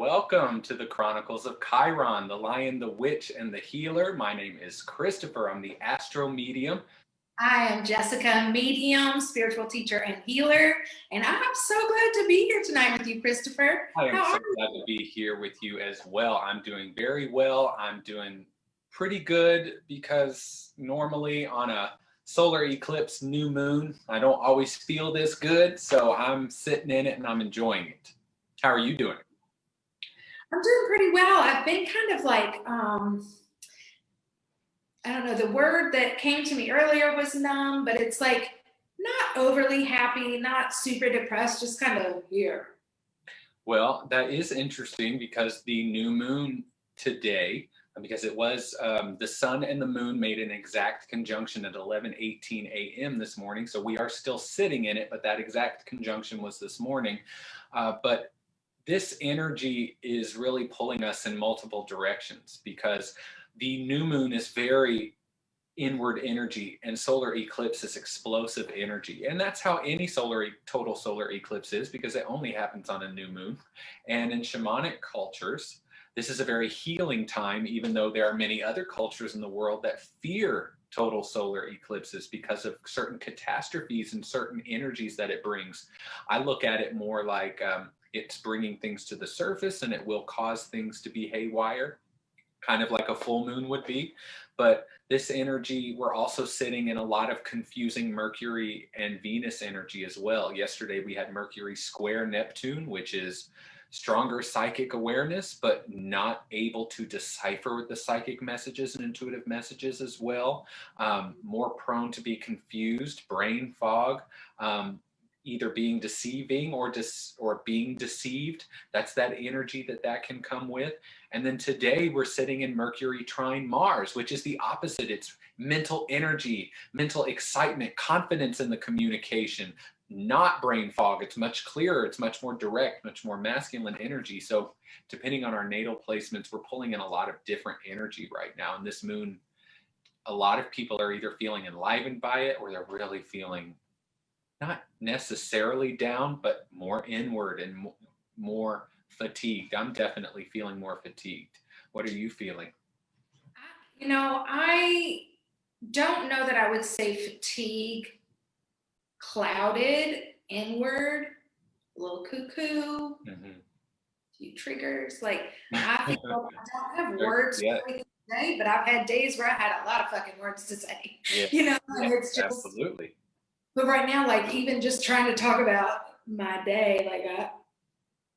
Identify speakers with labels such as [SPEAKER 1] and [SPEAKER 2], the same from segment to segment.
[SPEAKER 1] Welcome to the Chronicles of Chiron, the lion, the witch, and the healer. My name is Christopher. I'm the astro medium.
[SPEAKER 2] I am Jessica, medium, spiritual teacher, and healer. And I'm so glad to be here tonight with you, Christopher.
[SPEAKER 1] I am so glad to be here with you as well. I'm doing very well. I'm doing pretty good because normally on a solar eclipse, new moon, I don't always feel this good. So I'm sitting in it and I'm enjoying it. How are you doing?
[SPEAKER 2] I'm doing pretty well. I've been kind of like, I don't know, the word that came to me earlier was numb, but it's like not overly happy, not super depressed, just kind of here.
[SPEAKER 1] Well, that is interesting because the new moon today, because it was the sun and the moon made an exact conjunction at 11:18 a.m. this morning. So we are still sitting in it, but that exact conjunction was this morning. But this energy is really pulling us in multiple directions because the new moon is very inward energy and solar eclipse is explosive energy. And that's how any total solar eclipse is, because it only happens on a new moon. And in shamanic cultures, this is a very healing time, even though there are many other cultures in the world that fear total solar eclipses because of certain catastrophes and certain energies that it brings. I look at it more like it's bringing things to the surface and it will cause things to be haywire, kind of like a full moon would be. But this energy, we're also sitting in a lot of confusing Mercury and Venus energy as well. Yesterday we had Mercury square Neptune, which is stronger psychic awareness, but not able to decipher the psychic messages and intuitive messages as well. More prone to be confused, brain fog, either being deceiving or being deceived. That's that energy that can come with. And then today we're sitting in Mercury trine Mars, which is the opposite. It's mental energy, mental excitement, confidence in the communication, not brain fog. It's much clearer. It's much more direct, much more masculine energy. So depending on our natal placements, we're pulling in a lot of different energy right now. And this moon, a lot of people are either feeling enlivened by it or they're really feeling not necessarily down, but more inward and more fatigued. I'm definitely feeling more fatigued. What are you feeling?
[SPEAKER 2] I don't know that I would say fatigue, clouded, inward, a little cuckoo, a few triggers. Like, I don't have words for everything today, but I've had days where I had a lot of fucking words to say.
[SPEAKER 1] Yeah. It's just absolutely.
[SPEAKER 2] But right now, like, even just trying to talk about my day, like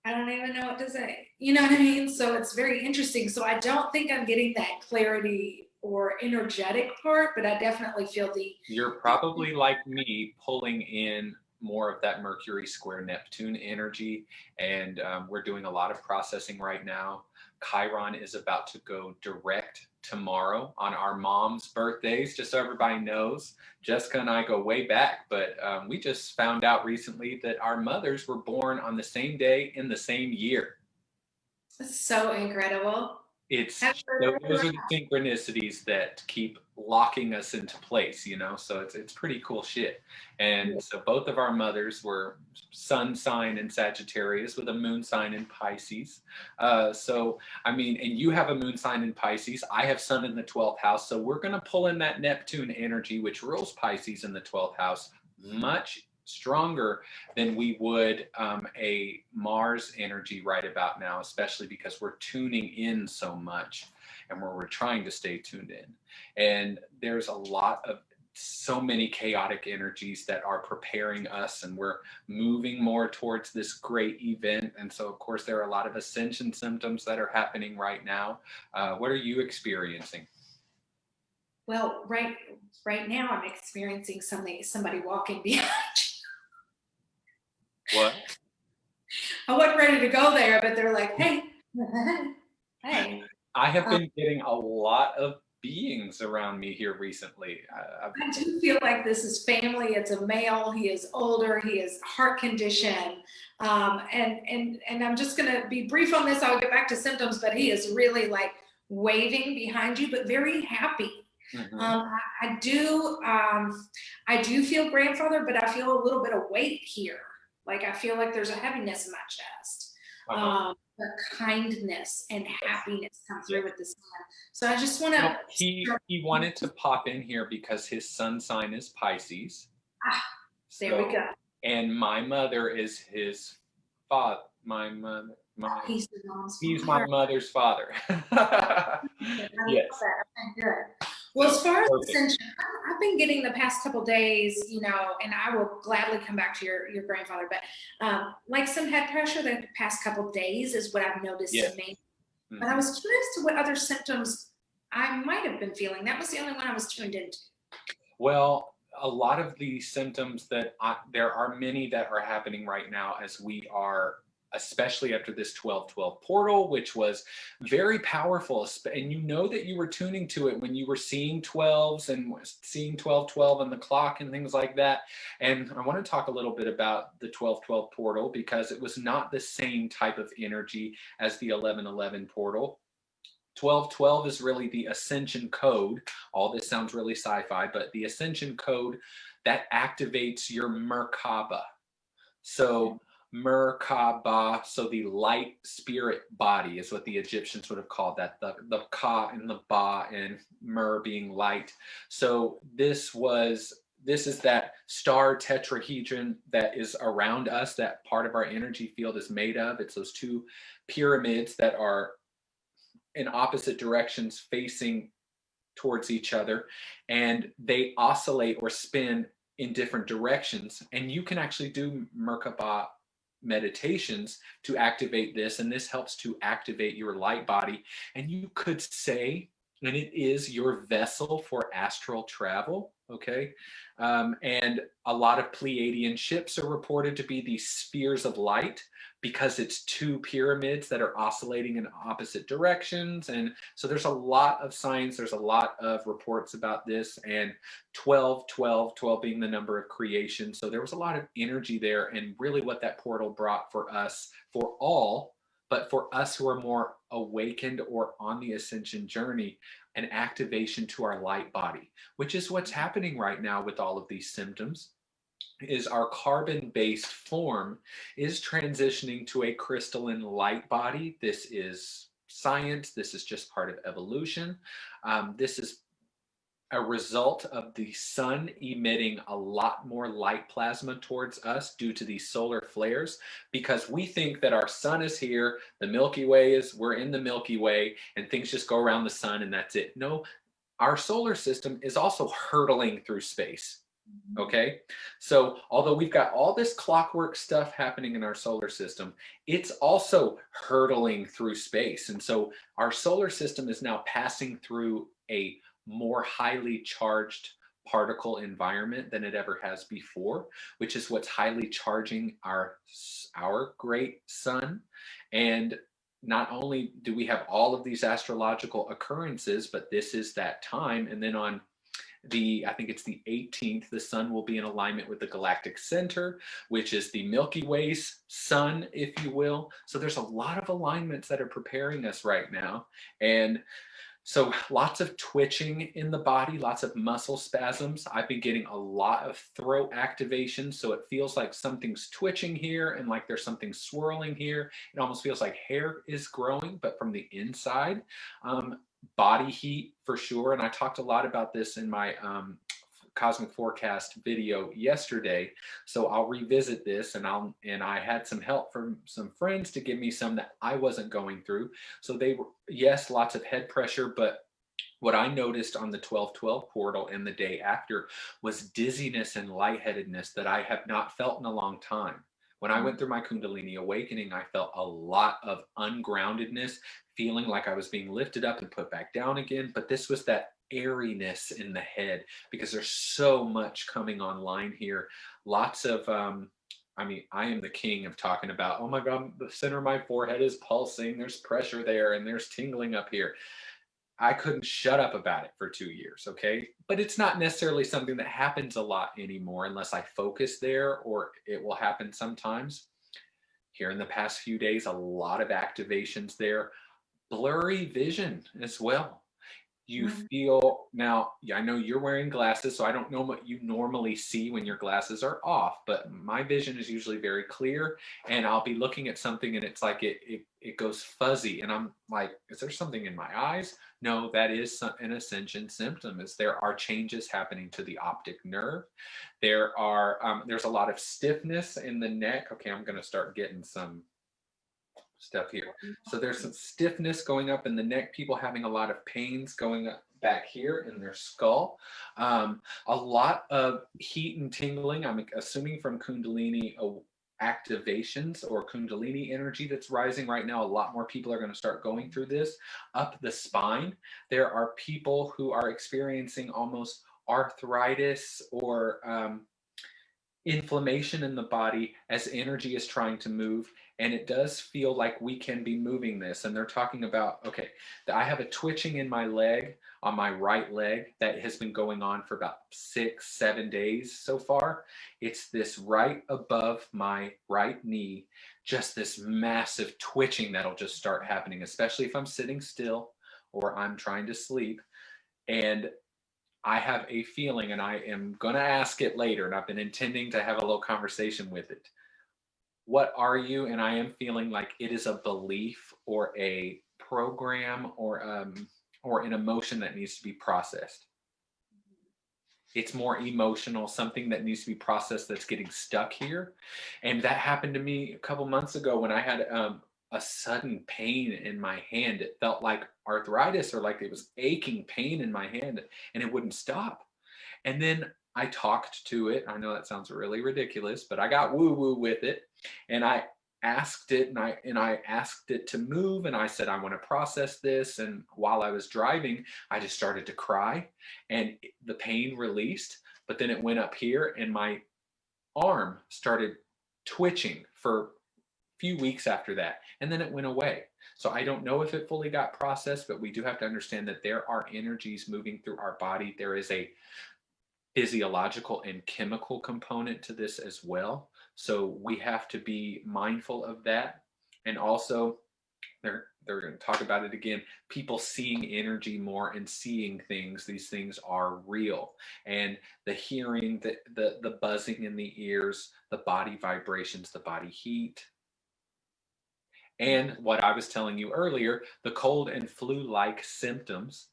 [SPEAKER 2] I don't even know what to say. You know what I mean? So it's very interesting. So I don't think I'm getting that clarity or energetic part, but I definitely feel
[SPEAKER 1] You're probably like me, pulling in more of that Mercury square Neptune energy. And we're doing a lot of processing right now. Chiron is about to go direct tomorrow on our mom's birthdays, just so everybody knows. Jessica and I go way back, but we just found out recently that our mothers were born on the same day in the same year.
[SPEAKER 2] It's so incredible.
[SPEAKER 1] Those are the synchronicities that keep locking us into place, so it's pretty cool shit. And so both of our mothers were sun sign in Sagittarius with a moon sign in Pisces. So I mean, and you have a moon sign in Pisces, I have sun in the 12th house, so we're going to pull in that Neptune energy, which rules Pisces in the 12th house, much stronger than we would a Mars energy right about now, especially because we're tuning in so much and we're trying to stay tuned in. And there's a lot of so many chaotic energies that are preparing us, and we're moving more towards this great event. And so, of course, there are a lot of ascension symptoms that are happening right now. What are you experiencing?
[SPEAKER 2] Well, right now I'm experiencing somebody walking behind you.
[SPEAKER 1] What?
[SPEAKER 2] I wasn't ready to go there, but they're like, hey, hey.
[SPEAKER 1] I have been getting a lot of beings around me here recently.
[SPEAKER 2] I do feel like this is family. It's a male. He is older. He has heart condition. And I'm just going to be brief on this. I'll get back to symptoms, but he is really like waving behind you, but very happy. I do feel grandfather, but I feel a little bit of weight here. Like, I feel like there's a heaviness in my chest. the kindness and happiness come through with the sun. So I just want to.
[SPEAKER 1] He wanted to pop in here because his sun sign is Pisces.
[SPEAKER 2] There we go.
[SPEAKER 1] And my mother is his father.
[SPEAKER 2] He's
[SPEAKER 1] my mother's father. Yes.
[SPEAKER 2] Okay, good. Well, as far as ascension, I've been getting the past couple days, you know, and I will gladly come back to your grandfather, but like some head pressure the past couple days is what I've noticed in me. Mm-hmm. But I was curious to what other symptoms I might have been feeling. That was the only one I was tuned into.
[SPEAKER 1] Well, a lot of the symptoms that there are many that are happening right now as we are, especially after this 12-12 portal, which was very powerful. And you know that you were tuning to it when you were seeing 12s and seeing 12-12 on the clock and things like that. And I want to talk a little bit about the 12-12 portal because it was not the same type of energy as the 11-11 portal. 12-12 is really the ascension code. All this sounds really sci-fi, but the ascension code that activates your Merkaba. So Merkaba, so the light spirit body is what the Egyptians would have called that, the Ka and the Ba and Mer being light. So this is that star tetrahedron that is around us, that part of our energy field is made of. It's those two pyramids that are in opposite directions facing towards each other, and they oscillate or spin in different directions. And you can actually do Merkaba meditations to activate this, and this helps to activate your light body. And you could say, and it is your vessel for astral travel, okay? And a lot of Pleiadian ships are reported to be these spheres of light because it's two pyramids that are oscillating in opposite directions. And so there's a lot of science, there's a lot of reports about this, and 12 being the number of creation. So there was a lot of energy there, and really what that portal brought for us, for all, but for us who are more awakened or on the ascension journey, an activation to our light body, which is what's happening right now with all of these symptoms. Is our carbon-based form is transitioning to a crystalline light body. This is science. This is just part of evolution. This is a result of the sun emitting a lot more light plasma towards us due to these solar flares, because we think that our sun is here, the Milky Way is, we're in the Milky Way, and things just go around the sun and that's it. No, our solar system is also hurtling through space. Okay, so although we've got all this clockwork stuff happening in our solar system, it's also hurtling through space. And so our solar system is now passing through a more highly charged particle environment than it ever has before, which is what's highly charging our great sun. And not only do we have all of these astrological occurrences, but this is that time. And then on I think it's the 18th, the sun will be in alignment with the galactic center, which is the Milky Way's sun, if you will. So there's a lot of alignments that are preparing us right now. And so lots of twitching in the body, lots of muscle spasms. I've been getting a lot of throat activation. So it feels like something's twitching here and like there's something swirling here. It almost feels like hair is growing, but from the inside. Body heat for sure. And I talked a lot about this in my Cosmic Forecast video yesterday. So I'll revisit this, and I had some help from some friends to give me some that I wasn't going through. So they were, yes, lots of head pressure, but what I noticed on the 12-12 portal and the day after was dizziness and lightheadedness that I have not felt in a long time. When I went through my Kundalini awakening, I felt a lot of ungroundedness, feeling like I was being lifted up and put back down again. But this was that airiness in the head, because there's so much coming online here. Lots of, I mean, I am the king of talking about, oh my God, the center of my forehead is pulsing. There's pressure there and there's tingling up here. I couldn't shut up about it for 2 years, okay? But it's not necessarily something that happens a lot anymore unless I focus there, or it will happen sometimes. Here in the past few days, a lot of activations there. Blurry vision as well. You feel now, yeah, I know you're wearing glasses, so I don't know what you normally see when your glasses are off, but my vision is usually very clear, and I'll be looking at something and it's like it goes fuzzy, and I'm like, is there something in my eyes? No, that is an ascension symptom. Is there are changes happening to the optic nerve. There's a lot of stiffness in the neck. Okay, I'm going to start getting some stuff here. So there's some stiffness going up in the neck, people having a lot of pains going up back here in their skull. A lot of heat and tingling, I'm assuming from Kundalini activations or Kundalini energy that's rising right now. A lot more people are going to start going through this. Up the spine, there are people who are experiencing almost arthritis or inflammation in the body as energy is trying to move, and it does feel like we can be moving this. And they're talking about, okay, I have a twitching in my leg, on my right leg, that has been going on for about 6-7 days so far. It's this right above my right knee, just this massive twitching that'll just start happening, especially if I'm sitting still or I'm trying to sleep. And I have a feeling, and I am going to ask it later, and I've been intending to have a little conversation with it. What are you? And I am feeling like it is a belief or a program or an emotion that needs to be processed. It's more emotional, something that needs to be processed that's getting stuck here. And that happened to me a couple months ago when I had a sudden pain in my hand. It felt like arthritis or like it was aching pain in my hand, and it wouldn't stop. And then I talked to it. I know that sounds really ridiculous, but I got woo woo with it, and I asked it, and I asked it to move, and I said I want to process this. And while I was driving, I just started to cry, and the pain released. But then it went up here, and my arm started twitching for few weeks after that, and then it went away. So I don't know if it fully got processed, but we do have to understand that there are energies moving through our body. There is a physiological and chemical component to this as well. So we have to be mindful of that. And also, they're going to talk about it again, people seeing energy more and seeing things. These things are real. And the hearing, the buzzing in the ears, the body vibrations, the body heat, and what I was telling you earlier, the cold and flu-like symptoms.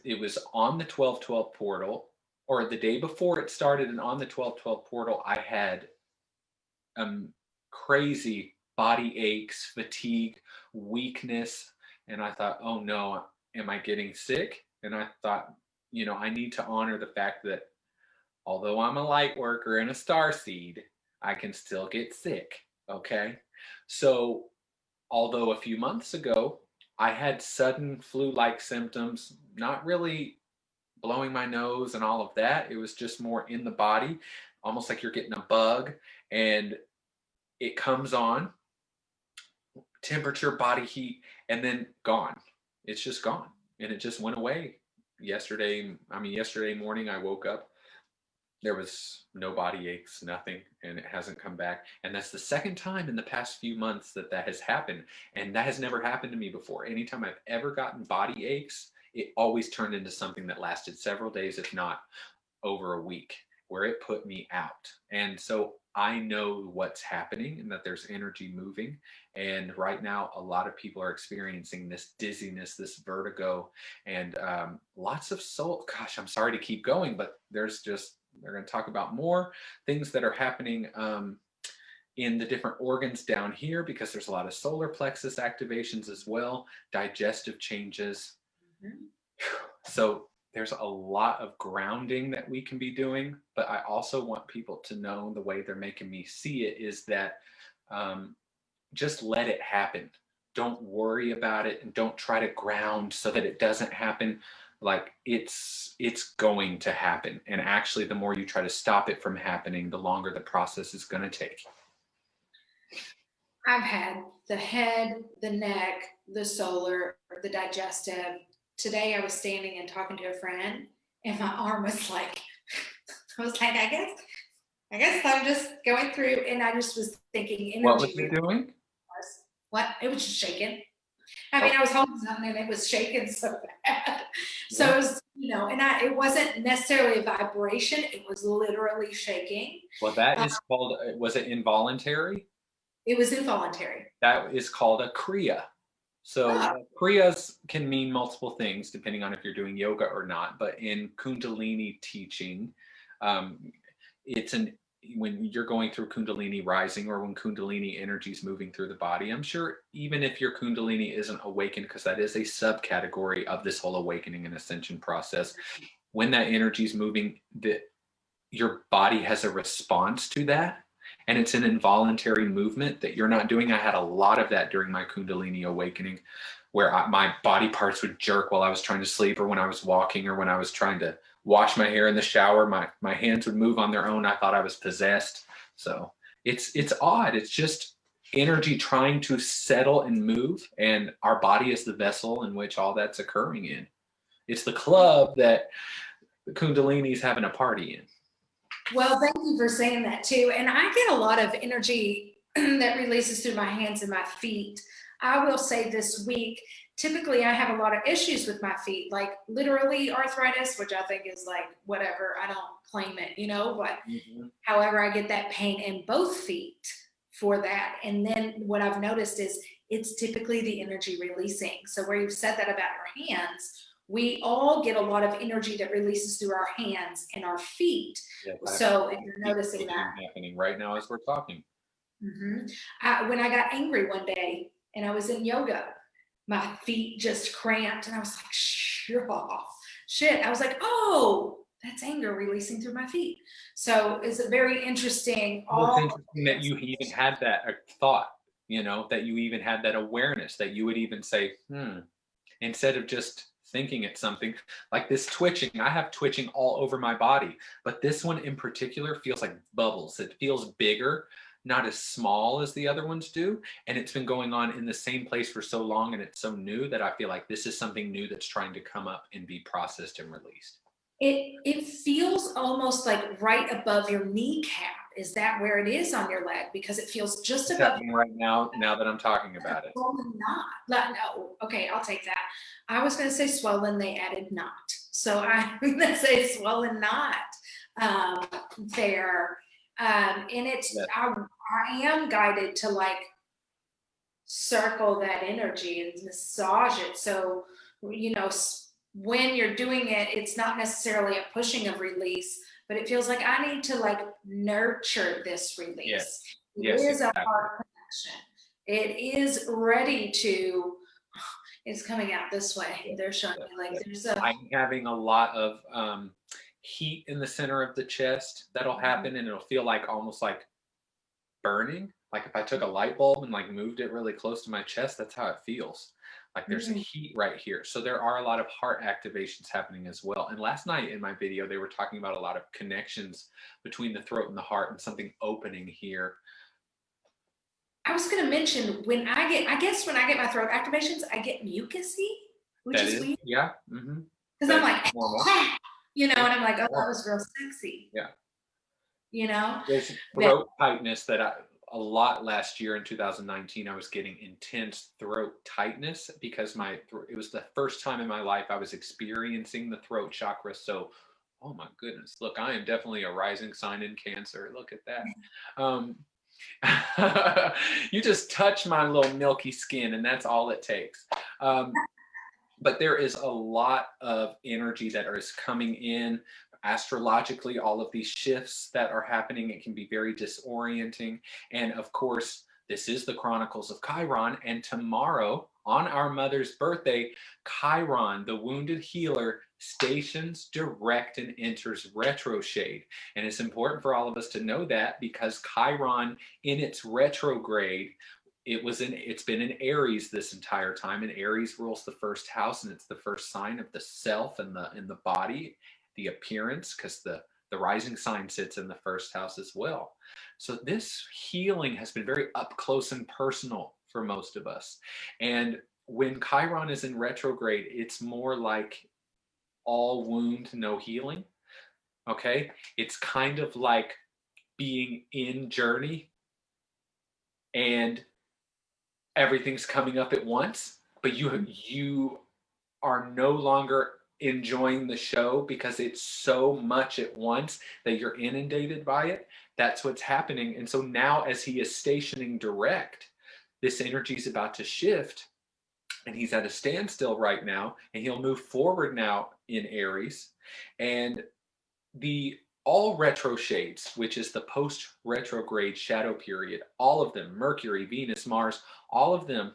[SPEAKER 1] It was on the 12/12 portal, or the day before it started, and on the 12/12 portal, I had crazy body aches, fatigue, weakness, and I thought, oh no, am I getting sick? And I thought, I need to honor the fact that although I'm a light worker and a star seed, I can still get sick. Okay. So, although a few months ago I had sudden flu-like symptoms, not really blowing my nose and all of that, it was just more in the body, almost like you're getting a bug, and it comes on, temperature, body heat, and then gone. It's just gone, and it just went away. Yesterday morning, I woke up. There was no body aches, nothing, and it hasn't come back. And that's the second time in the past few months that has happened. And that has never happened to me before. Anytime I've ever gotten body aches, it always turned into something that lasted several days, if not over a week, where it put me out. And so I know what's happening and that there's energy moving. And right now, a lot of people are experiencing this dizziness, this vertigo, and lots of soul. Gosh, I'm sorry to keep going, but they're going to talk about more things that are happening in the different organs down here, because there's a lot of solar plexus activations as well, digestive changes. Mm-hmm. So there's a lot of grounding that we can be doing, but I also want people to know, the way they're making me see it is that just let it happen. Don't worry about it, and don't try to ground so that it doesn't happen. Like it's going to happen. And actually, the more you try to stop it from happening, the longer the process is going to take.
[SPEAKER 2] I've had the head, the neck, the solar, the digestive. Today I was standing and talking to a friend, and my arm was like, I guess I'm just going through, and I just was thinking energy.
[SPEAKER 1] What was it doing?
[SPEAKER 2] What? It was just shaking. I
[SPEAKER 1] Oh,
[SPEAKER 2] mean, I was holding something and it was shaking so bad. So
[SPEAKER 1] yeah.
[SPEAKER 2] it was, and it wasn't necessarily a vibration. It was literally shaking.
[SPEAKER 1] Well, that
[SPEAKER 2] Uh,
[SPEAKER 1] is called, was it involuntary?
[SPEAKER 2] it was involuntary.
[SPEAKER 1] That is called a kriya. So
[SPEAKER 2] Oh,
[SPEAKER 1] kriyas can mean multiple things depending on if you're doing yoga or not. But in Kundalini teaching, um, it's an when you're going through Kundalini rising or when Kundalini energy is moving through the body. I'm sure even if your Kundalini isn't awakened, because that is a subcategory of this whole awakening and ascension process, when that energy is moving, your body has a response to that, and it's an involuntary movement that you're not doing. I had a lot of that during my Kundalini awakening, where my body parts would jerk while I was trying to sleep, or when I was walking, or when I was trying to wash my hair in the shower. My hands would move on their own. I thought I was possessed. So it's odd. It's just energy trying to settle and move, and our body is the vessel in which all that's occurring in. It's the club that the Kundalini's having a party in.
[SPEAKER 2] well, thank you for saying that too. And I get a lot of energy that releases through my hands and my feet. I will say this week, typically I have a lot of issues with my feet, like literally arthritis, which I think is like whatever. I don't claim it, but
[SPEAKER 1] Mhm.
[SPEAKER 2] however, I get that pain in both feet for that. And then what I've noticed is it's typically the energy releasing. So where you've said that about your hands, we all get a lot of energy that releases through our hands and our feet.
[SPEAKER 1] Yes, I have
[SPEAKER 2] So if you're
[SPEAKER 1] deep
[SPEAKER 2] noticing that,
[SPEAKER 1] switching happening right now as we're talking.
[SPEAKER 2] when I got angry one day and I was in yoga, my feet just cramped and I was like, shit. I was like, oh, that's anger releasing through my feet. So it's a very interesting,
[SPEAKER 1] Well, it's
[SPEAKER 2] all
[SPEAKER 1] interesting that you even had that thought, that you even had that awareness, that you would even say, instead of just thinking it's something like this twitching. I have twitching all over my body, but this one in particular feels like bubbles. It feels bigger, not as small as the other ones do. And it's been going on in the same place for so long, and it's so new that I feel like this is something new that's trying to come up and be processed and released.
[SPEAKER 2] it feels almost like right above your kneecap. Is that where it is on your leg? Because it feels just
[SPEAKER 1] It's
[SPEAKER 2] above
[SPEAKER 1] happening right now that I'm talking about it.
[SPEAKER 2] swollen knot. No, okay, I'll take that. I was going to say swollen. They added knot, so I'm going to say swollen knot there. And it's
[SPEAKER 1] Yes.
[SPEAKER 2] I am guided to like circle that energy and massage it. So when you're doing it, it's not necessarily a pushing of release, but it feels like I need to like nurture this release.
[SPEAKER 1] Yes.
[SPEAKER 2] It
[SPEAKER 1] Yes,
[SPEAKER 2] is
[SPEAKER 1] exactly.
[SPEAKER 2] a heart connection. It is ready to. It's coming out this way. They're showing me like there's a.
[SPEAKER 1] I'm having a lot of heat in the center of the chest that'll happen, and it'll feel like almost like burning. Like if I took a light bulb and like moved it really close to my chest, that's how it feels. Like there's a heat right here. So there are a lot of heart activations happening as well. And last night in my video, they were talking about a lot of connections between the throat and the heart and something opening here.
[SPEAKER 2] I was going to mention I guess when I get my throat activations, I get mucusy, which
[SPEAKER 1] That
[SPEAKER 2] is
[SPEAKER 1] is,
[SPEAKER 2] weird
[SPEAKER 1] yeah.
[SPEAKER 2] because I'm like,
[SPEAKER 1] normal.
[SPEAKER 2] and I'm like, oh, that was real sexy,
[SPEAKER 1] Yeah.
[SPEAKER 2] that
[SPEAKER 1] There's throat tightness that a lot last year in 2019, I was getting intense throat tightness because it was the first time in my life I was experiencing the throat chakra. So, oh my goodness, look, I am definitely a rising sign in Cancer. Look at that. Um, you just touch my little milky skin, and that's all it takes. But there is a lot of energy that is coming in astrologically, all of these shifts that are happening. It can be very disorienting. And of course, this is the Chronicles of Chiron. And tomorrow, on our mother's birthday, Chiron, the wounded healer, stations direct and enters retrograde. And it's important for all of us to know that because Chiron in its retrograde, it's been in Aries this entire time, and Aries rules the first house, and it's the first sign of the self and the body, the appearance, because the rising sign sits in the first house as well. So this healing has been very up close and personal for most of us. And when Chiron is in retrograde, it's more like all wound, no healing. Okay. It's kind of like being in journey and everything's coming up at once, but but you are no longer enjoying the show because it's so much at once that you're inundated by it. That's what's happening. And so now, as he is stationing direct, this energy is about to shift, and he's at a standstill right now, and he'll move forward now in Aries. And the all retro shades, which is the post retrograde shadow period, all of them, Mercury, Venus, Mars, all of them,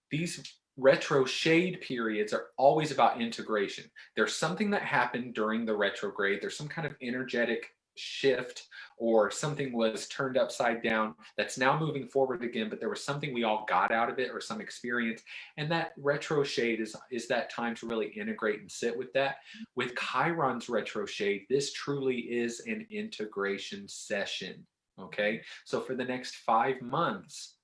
[SPEAKER 1] these retro shade periods are always about integration. There's something that happened during the retrograde. There's some kind of energetic shift, or something was turned upside down that's now moving forward again, but there was something we all got out of it, or some experience. And that retro shade is that time to really integrate and sit with that. With Chiron's retro shade, this truly is an integration session. Okay, so for the next 5 months,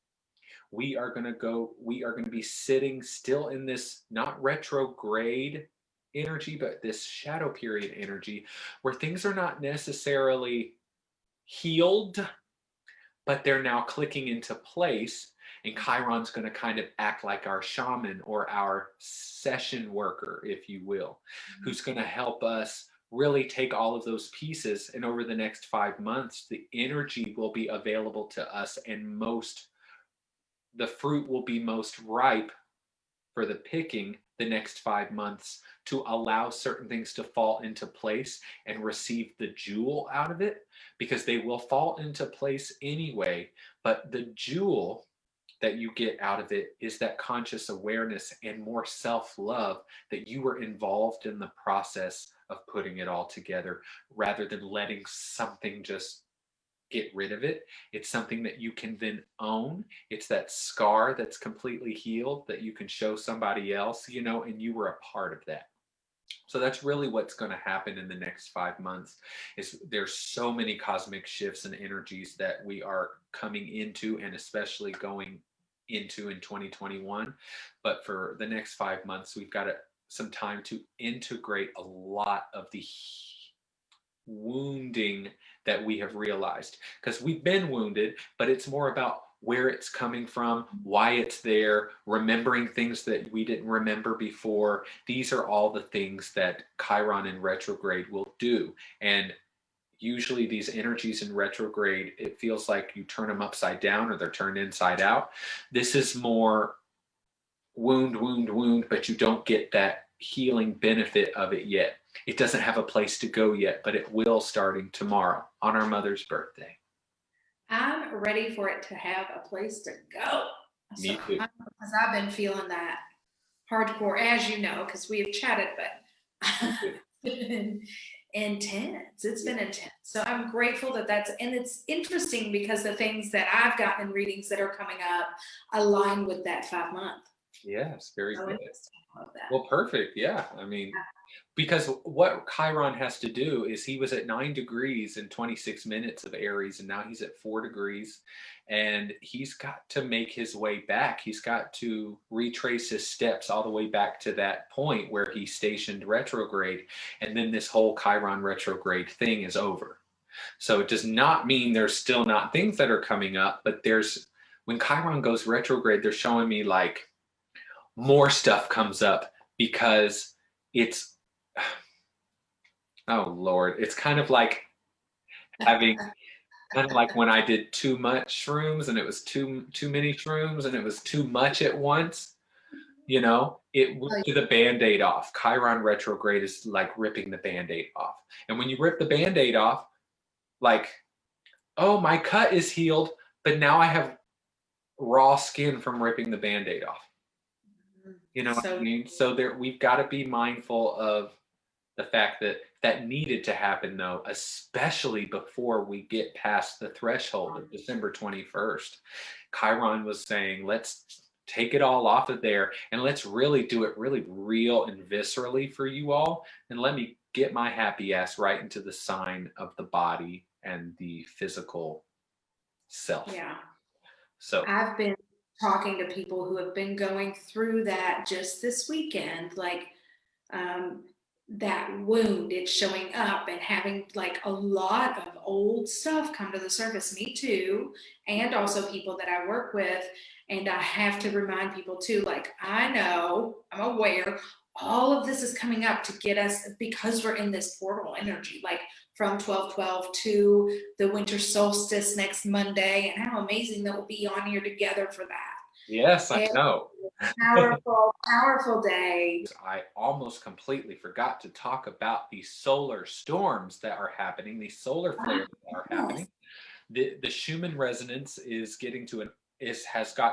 [SPEAKER 1] we are going to be sitting still in this not retrograde energy, but this shadow period energy, where things are not necessarily healed, but they're now clicking into place. And Chiron's going to kind of act like our shaman, or our session worker, if you will, who's going to help us really take all of those pieces. And over the next 5 months, the energy will be available to us, and the fruit will be most ripe for the picking the next 5 months, to allow certain things to fall into place and receive the jewel out of it, because they will fall into place anyway. But the jewel that you get out of it is that conscious awareness and more self-love, that you were involved in the process of putting it all together, rather than letting something just get rid of it. It's something that you can then own. It's that scar that's completely healed that you can show somebody else, and you were a part of that. So that's really what's going to happen in the next 5 months. Is there's so many cosmic shifts and energies that we are coming into, and especially going into in 2021. But for the next 5 months, we've got some time to integrate a lot of the wounding that we have realized, because we've been wounded, but it's more about where it's coming from, why it's there, remembering things that we didn't remember before. These are all the things that Chiron in retrograde will do. And usually these energies in retrograde, it feels like you turn them upside down, or they're turned inside out. This is more wound, but you don't get that healing benefit of it yet. It doesn't have a place to go yet, but it will, starting tomorrow on our mother's birthday.
[SPEAKER 2] I'm ready for it to have a place to go.
[SPEAKER 1] Me too.
[SPEAKER 2] Because I've been feeling that hardcore, as you know, because we have chatted, but it's been intense. It's been intense. So I'm grateful and it's interesting because the things that I've gotten in readings that are coming up align with that 5 month.
[SPEAKER 1] Yes, very good.
[SPEAKER 2] Love that.
[SPEAKER 1] Well, perfect. Yeah. I mean, because what Chiron has to do is, he was at 9 degrees in 26 minutes of Aries, and now he's at 4 degrees, and he's got to make his way back. He's got to retrace his steps all the way back to that point where he stationed retrograde. And then this whole Chiron retrograde thing is over. So it does not mean there's still not things that are coming up, but when Chiron goes retrograde, they're showing me like more stuff comes up, because it's, oh Lord, it's kind of like when I did too much shrooms, and it was too many shrooms, and it was too much at once. It ripped the Band-Aid off. Chiron retrograde is like ripping the Band-Aid off. And when you rip the Band-Aid off, like, oh, my cut is healed, but now I have raw skin from ripping the Band-Aid off. You know what I mean? So we've got to be mindful of the fact that needed to happen, though, especially before we get past the threshold of December 21st. Chiron was saying, let's take it all off of there, and let's really do it really real and viscerally for you all, and let me get my happy ass right into the sign of the body and the physical self.
[SPEAKER 2] Yeah.
[SPEAKER 1] So
[SPEAKER 2] I've been talking to people who have been going through that just this weekend, like that wound, it's showing up, and having like a lot of old stuff come to the surface. Me too. And also people that I work with. And I have to remind people too, like, I know, I'm aware, all of this is coming up to get us, because we're in this portal energy, like from 12/12 to the winter solstice next Monday, and how amazing that we'll be on here together for that.
[SPEAKER 1] Yes, I
[SPEAKER 2] It's
[SPEAKER 1] know.
[SPEAKER 2] a powerful, powerful day.
[SPEAKER 1] I almost completely forgot to talk about the solar storms that are happening, these solar flares that are happening. The Schumann resonance has gotten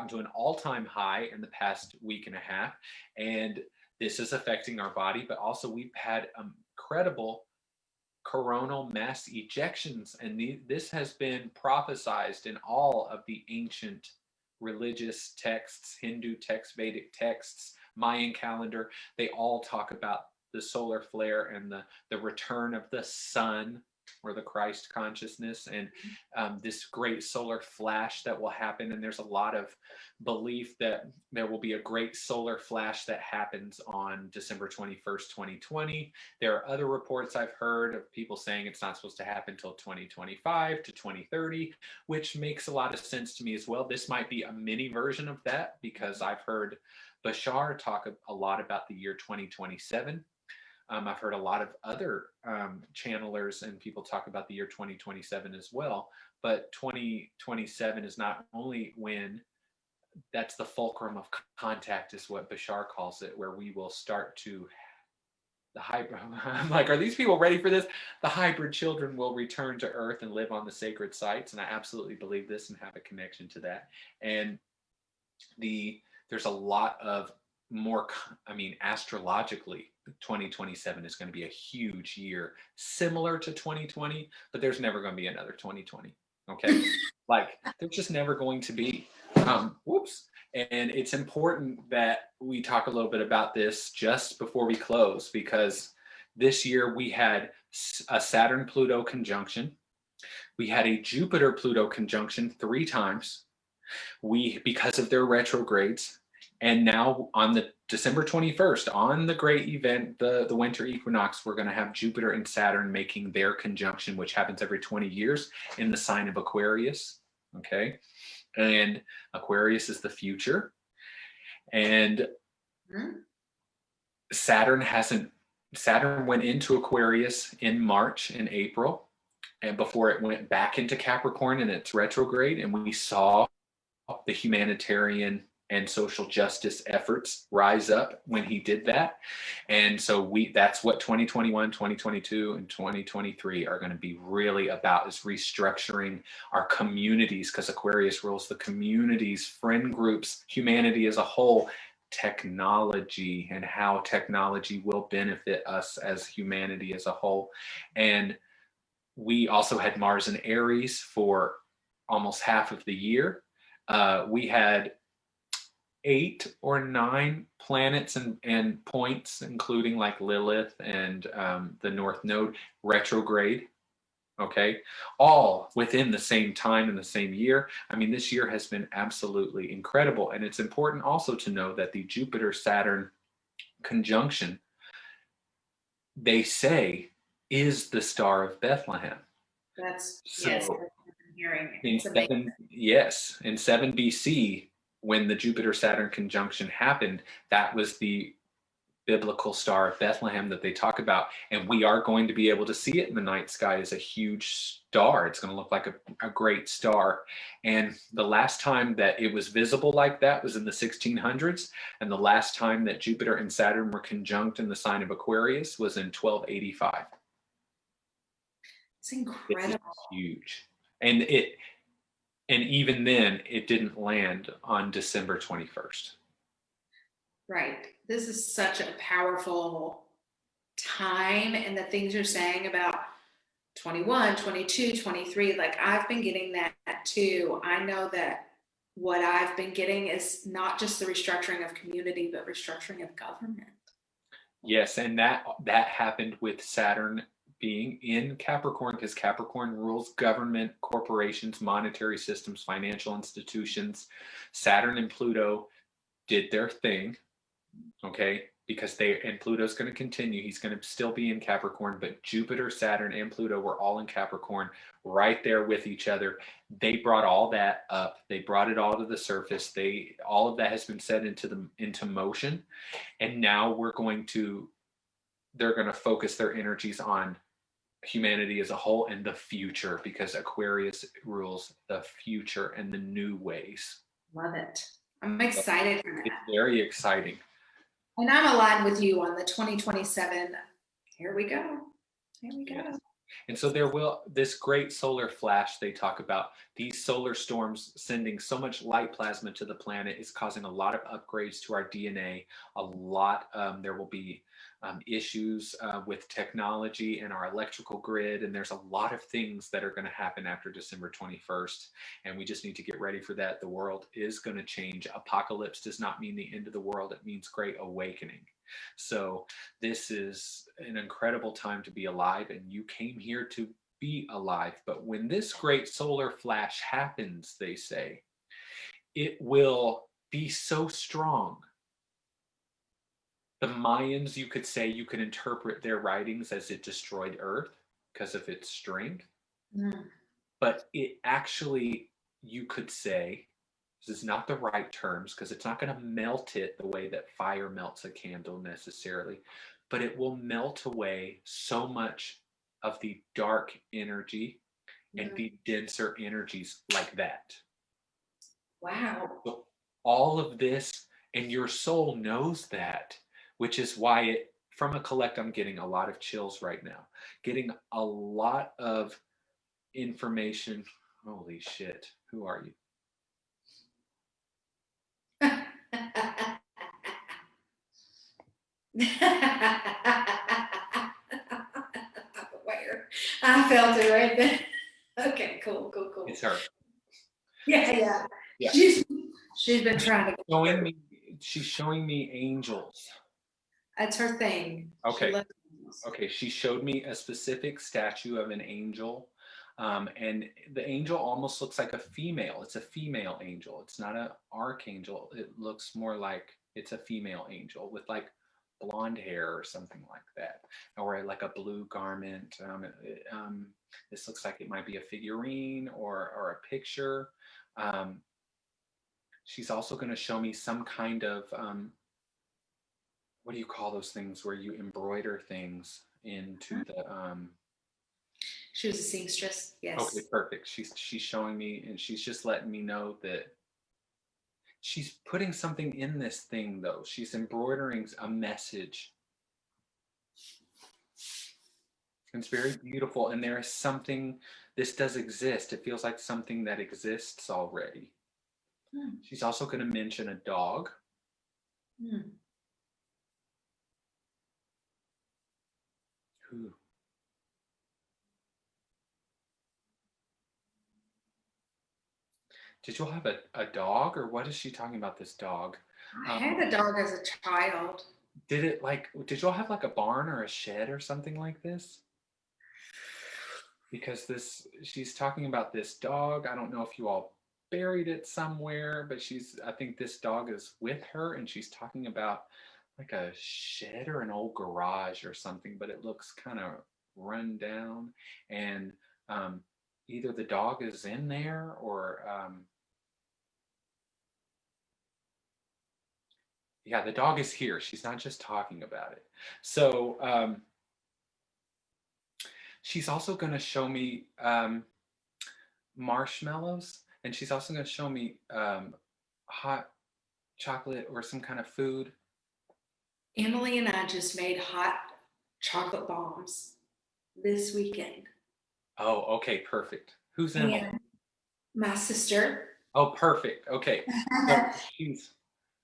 [SPEAKER 1] to an all-time high in the past week and a half, and this is affecting our body, but also we've had incredible coronal mass ejections, and this has been prophesized in all of the ancient religious texts, Hindu texts, Vedic texts, Mayan calendar. They all talk about the solar flare and the return of the sun, or the Christ consciousness, and this great solar flash that will happen. And there's a lot of belief that there will be a great solar flash that happens on December 21st, 2020. There are other reports I've heard of people saying it's not supposed to happen until 2025 to 2030, which makes a lot of sense to me as well. This might be a mini version of that, because I've heard Bashar talk a lot about the year 2027. I've heard a lot of other channelers and people talk about the year 2027 as well. But 2027 is not only when that's the fulcrum of contact, is what Bashar calls it, where we will start to the hybrid. I'm like, are these people ready for this? The hybrid children will return to Earth and live on the sacred sites, and I absolutely believe this and have a connection to that. And there's a lot of more, astrologically, 2027 is going to be a huge year, similar to 2020, but there's never going to be another 2020. Okay. Like, there's just never going to be. Whoops. And it's important that we talk a little bit about this just before we close, because this year we had a Saturn-Pluto conjunction. We had a Jupiter-Pluto conjunction 3 times. Because of their retrogrades. And now on the December 21st, on the great event, the winter equinox, we're going to have Jupiter and Saturn making their conjunction, which happens every 20 years in the sign of Aquarius. Okay. And Aquarius is the future. And Saturn went into Aquarius in March and April, and before it went back into Capricorn in its retrograde, and we saw the humanitarian and social justice efforts rise up when he did that. And so that's what 2021, 2022, and 2023 are going to be really about, is restructuring our communities, because Aquarius rules the communities, friend groups, humanity as a whole, technology, and how technology will benefit us as humanity as a whole. And we also had Mars in Aries for almost half of the year. We had 8 or 9 planets and points, including like Lilith and the North Node, retrograde. Okay, all within the same time in the same year. I mean, this year has been absolutely incredible. And it's important also to know that the Jupiter-Saturn conjunction, they say, is the Star of Bethlehem.
[SPEAKER 2] That's,
[SPEAKER 1] so,
[SPEAKER 2] yes, I'm hearing it.
[SPEAKER 1] In 7 BC, when the Jupiter-Saturn conjunction happened, that was the biblical Star of Bethlehem that they talk about. And we are going to be able to see it in the night sky as a huge star. It's going to look like a great star. And the last time that it was visible like that was in the 1600s. And the last time that Jupiter and Saturn were conjunct in the sign of Aquarius was in 1285.
[SPEAKER 2] It's incredible.
[SPEAKER 1] It's huge. And even then, it didn't land on December 21st.
[SPEAKER 2] Right. This is such a powerful time. And the things you're saying about 21, 22, 23, like I've been getting that too. I know that what I've been getting is not just the restructuring of community, but restructuring of government.
[SPEAKER 1] Yes, and that happened with Saturn being in Capricorn, because Capricorn rules government, corporations, monetary systems, financial institutions. Saturn and Pluto did their thing. Okay, because and Pluto's going to continue. He's going to still be in Capricorn, but Jupiter, Saturn, and Pluto were all in Capricorn right there with each other. They brought all that up. They brought it all to the surface. All of that has been set into motion. And now they're going to focus their energies on humanity as a whole and the future, because Aquarius rules the future and the new ways.
[SPEAKER 2] Love it. I'm excited for that.
[SPEAKER 1] It's very exciting.
[SPEAKER 2] And I'm aligned with you on the 2027. Here we go. Here we go. Yes.
[SPEAKER 1] And so this great solar flash they talk about, these solar storms sending so much light plasma to the planet is causing a lot of upgrades to our DNA. There will be issues with technology and our electrical grid. And there's a lot of things that are going to happen after December 21st. And we just need to get ready for that. The world is going to change. Apocalypse does not mean the end of the world. It means great awakening. So this is an incredible time to be alive, and you came here to be alive. But when this great solar flash happens, they say, it will be so strong. The Mayans, you could say, you could interpret their writings as it destroyed Earth because of its strength.
[SPEAKER 2] Mm.
[SPEAKER 1] But it actually, you could say, this is not the right terms because it's not going to melt it the way that fire melts a candle necessarily, but it will melt away so much of the dark energy and the denser energies like that.
[SPEAKER 2] Wow.
[SPEAKER 1] So all of this, and your soul knows that, which is why from a collect, I'm getting a lot of chills right now, getting a lot of information. Holy shit. Who are you?
[SPEAKER 2] Where? I felt it right there. Okay, cool.
[SPEAKER 1] It's her.
[SPEAKER 2] Yeah. She's been trying to
[SPEAKER 1] she's showing me angels.
[SPEAKER 2] That's her thing.
[SPEAKER 1] Okay. She showed me a specific statue of an angel. And the angel almost looks like a female. It's a female angel. It's not an archangel. It looks more like it's a female angel with like blonde hair or something like that, or like a blue garment. This looks like it might be a figurine or a picture. She's also going to show me some kind of, what do you call those things where you embroider things into the...
[SPEAKER 2] She was a seamstress. Yes.
[SPEAKER 1] Okay, perfect. She's showing me, and she's just letting me know that she's putting something in this thing, though. She's embroidering a message. It's very beautiful, and there is something. This does exist. It feels like something that exists already. She's also going to mention a dog. Who? Did you all have a dog, or what is she talking about, this dog?
[SPEAKER 2] I had a dog as a child.
[SPEAKER 1] Did you all have like a barn or a shed or something like this? Because she's talking about this dog. I don't know if you all buried it somewhere, but I think this dog is with her, and she's talking about like a shed or an old garage or something, but it looks kind of run down, and either the dog is in there or yeah, the dog is here. She's not just talking about it. So she's also going to show me marshmallows, and she's also going to show me hot chocolate or some kind of food.
[SPEAKER 2] Emily and I just made hot chocolate bombs this weekend.
[SPEAKER 1] Oh, okay, perfect. Who's Emily?
[SPEAKER 2] And my sister.
[SPEAKER 1] Oh, perfect. Okay. So